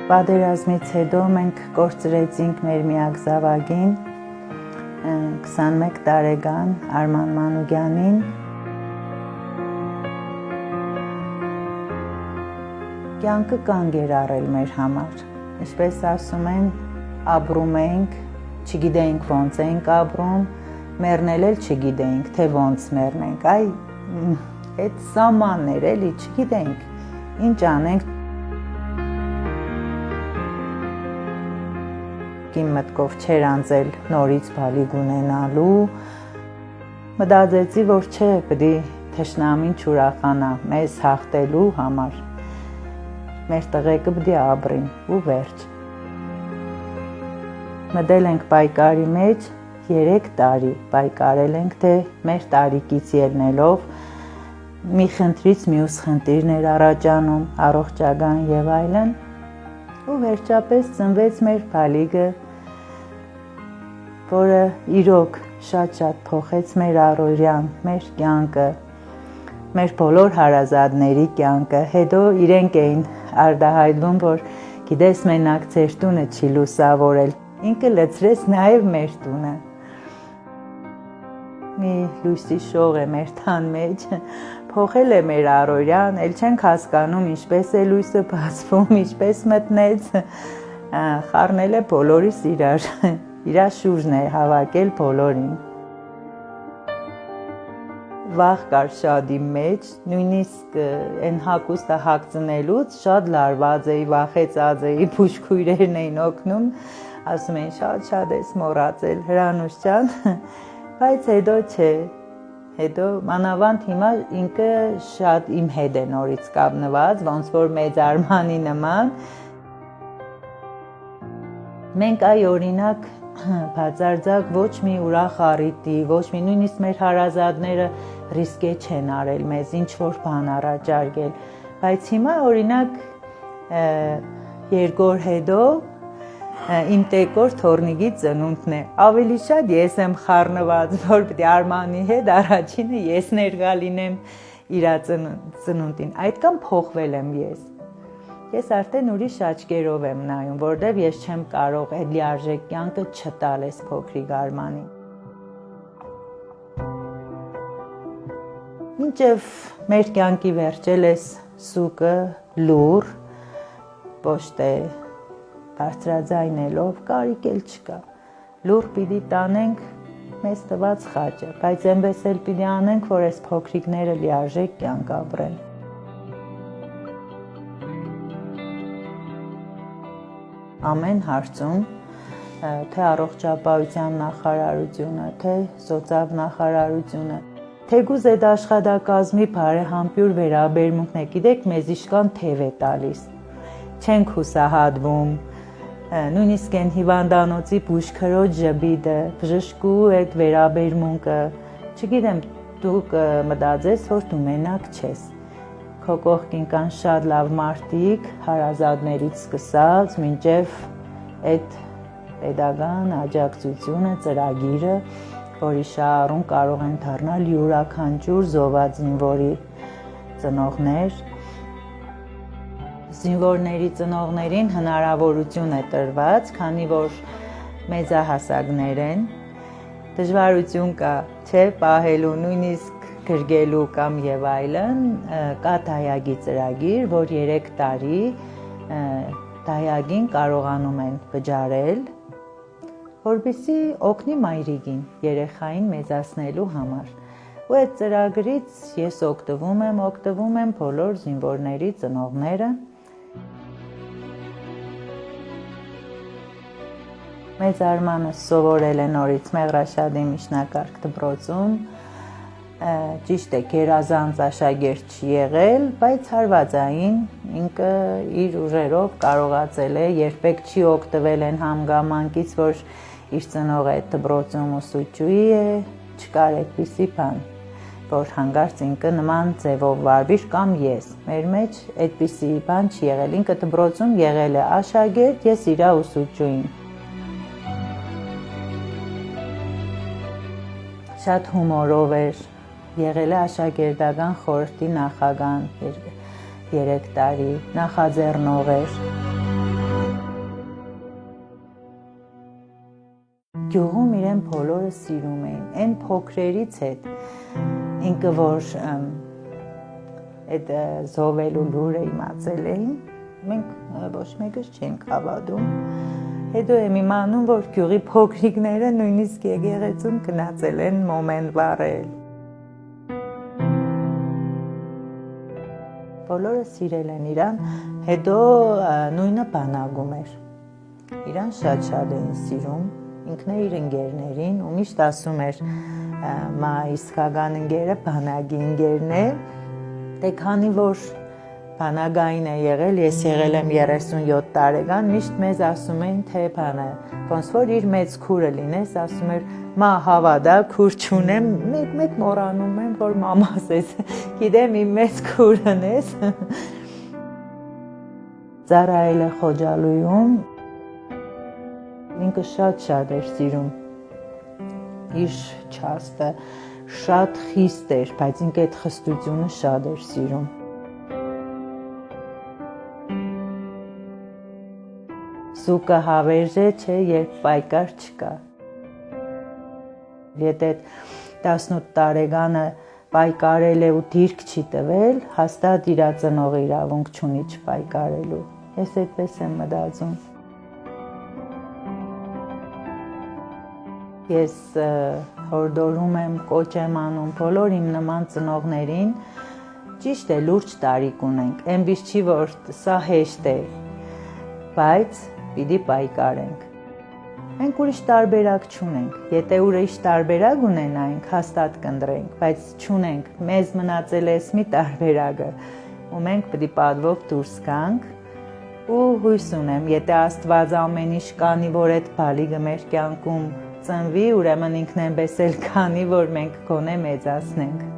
Պատերազմից հետո մենք կորցրեցինք մեր միակ զավակին, 21 տարեկան Արման Մանուկյանին։ Կյանքը կանգ էր առել մեր համար, ինչպես ասում են, ապրում էինք, չգիտեինք ոնց էինք ապրում, մեռնել էլ չգիտեինք, թե ոնց մեռնենք, այդ սահմաններ էլի, չգիտեինք, ինչ անենք։ Իմ մտքով չէր անցել նորից բալիկ ունենալու, մտածեցի, որ չէ, պետք է թշնամին չուրախանա մեզ հաղթելու համար, մեր տղեկը պետք է ապրին ու վերջ։ Մտել ենք պայքարի մեջ 3 տարի, պայքարել ենք, թե մեր տարիքից ելնելով մի խնդրից մյուս խնդիրներ առաջանում, առողջական եւ այլն, ու վերջապես ծնվեց մեր բալիկը, որը իրոք շատ փոխեց մեր առօրյան, մեր կյանքը, մեր բոլոր հարազատների կյանքը, հետո իրենք էին արտահայտվում, որ գիտես մենակ ձեր տունը չի լուսավորել, ինքը լցրեց նաև մեր տունը։ Մի լույսի շող է մեր տան մեջ, փոխել է մեր առօրյան, էլ չենք հասկանում ինչպես է լույսը բացվում, ինչպես մտնեց, խառնել է բոլորիս իրար շուրջն է հավաքել բոլորին։ Վախ կար շատ իմ մեջ, նույնիսկ այն հագուստը հագցնելուց շատ լարված էի, վախեցած էի, բուժքույրերն էին օգնում, ասում էին շատ ես մոռացել Հրանուշ ջան, բայց հետո չէ, հետո մանավանդ հիմա ինքը շատ իմ հետ է նորից կապնված, ոնց որ մեծ Արմանի նման։ Մենք օրինակ բացարձակ ոչ մի ուրախ առիթի, ոչ մի նույնիսկ մեր հարազատները ռիսկե չեն արել մեզ ինչ որ բան առաջարկել, բայց հիմա օրինակ 2 օր հետո իմ տեկոր թորնիկի ծնունդն է, ավելի շատ ես եմ խառնված, որ պետք է Արմանի հետ առաջինը ես ներկա լինեմ իր ծնունդին, այդքան փոխվել եմ ես արդեն ուրիշ աչքերով եմ նայում, որտեվ ես չեմ կարող այդ լիարժեք կյանքը չտալ այս փոքրիկ Արմանին։ Մինչև մեր կյանքի վերջել էս սուկը լուր, ոչ թե բարձրաձայնելով, կարիք էլ չկա, լուր պիտի տանենք մեզ տված խաչը, բայց այնպես էլ պիտի անենք, որ այս փոքրիկները լիարժեք կյանք ապրեն։ Ամեն հարցում, թե առողջապահության նախարարությունը, թե սոցիալ նախարարությունը, թեկուզ այդ աշխատակազմի բարեհամբույր վերաբերմունքն է, գիտեք, մեզ իշքան թև է տալիս, չենք հուսահատվում, նույնիսկ այն հիվանդանոցի բուժքրոջ ժպիտը, բժշկու այդ վերաբերմունքը, չգիտեմ, դուք մտածես, որ դու մենակ չես։ Քո կողքին կան շատ լավ մարդիկ, հարազատներից սկսած, մինչև այդ պետական աջակցությունը, ծրագիրը, որի շահառուն կարող են դառնալ յուրաքանչյուր զոհված զինվորի ծնողներ։ Զինվորների ծնողներին հնարավորություն է տրված, քանի որ մեծահասակներ են, դժվարություն կա, չէ, պահելու, նույնիսկ գրգելու կամ եւ այլն, կա դայագի ծրագիր, որ 3 տարի դայագին կարողանում են վճարել, որպեսզի օգնի մայրիկին երեխային մեծացնելու համար։ Ու այդ ծրագրից ես օգտվում եմ բոլոր զինվորների ծնողները։ Մեծ Արմանը սովորել է նորից Մեղրաշադի միջնակարգ դպրոցում, ճիշտ է, գերազանց աշակերտ չի եղել, բայց հարվածային ինքը իր ուժերով կարողացել է, երբեք չի օգտվել այն հանգամանքից, որ իր ծնողը այդ դպրոցում ուսուցչուհի է, չկար այդպիսի բան, որ հանկարծ ինքը նման ձևով վարվի կամ ես։ Մեր մեջ այդպիսի բան չի եղել, ինքը դպրոցում եղել է աշակերտ, ես իր ուսուցչուհին։ Շատ հումորով էր, եղել է աշակերտական խորհրդի նախագահ 3 տարի, նախաձեռնող էր։ գյուղում իրեն բոլորը սիրում էին, այն փոքրերից հետ, ինքը որ այդ զովելու լուրը իմացել էին, մենք ոչ մեկս չենք հավատում, հետո եմ իմանում, որ գյուղի փոքրիկները նույնիսկ եկեղեցում գնացել են մոմեն վառել։ Բոլորը սիրել են իրան, հետո նույնը բանագում էր, իրան շատ էին սիրում, ինքն էր իր ընկերներին ու միշտ ասում էր մա իսկական ընկերը բանագի ընկերն է, դե քանի որ բանագային է եղել, ես եղել եմ 37 տարեկան, միշտ մեզ ասում էին, թե բանը, ոնց որ իր մեծ քուրը լինես, ասում էր, մա հավատա, քուր չունեմ, մեկ մոռանում եմ, որ մամաս ես, գիտեմ իմ մեծ քուրն ես։ Ծառայել է Խոջալույում, ինքը շատ էր սիրում, իր չաստը շատ խիստ էր, բայց ինքը այդ խստությունը շատ էր սիրում։ Սուկը հավերժ է, չէ, երբ պայքար չկա։ Եթե 18 տարեկանը պայքարել է ու դիրք չի տվել, հաստատ իր ծնողը իրավունք չունի չպայքարելու։ Ես այդպես եմ մտածում։ Ես հորդորում եմ, կոչ եմ անում բոլոր իմ նման ծնողներին, ճիշտ է լուրջ տարիք ունենք, այնպես չի, որ սա հեշտ է, բայց պիտի պայքարենք։ Մենք ուրիշ տարբերակ չունենք, եթե ուրիշ տարբերակ ունենայինք, հաստատ կընտրենք, բայց չունենք, մեզ մնացել է մի տարբերակը, ու մենք պիտի պատվով դուրս գանք, ու հույս ունեմ, եթե Աստված ամեն ինչ կանի, որ այդ բալիկը մեր կյանքում ծնվի, ուրեմն ինքն այնպես էլ կանի, որ մենք գոնե մեծացնենք։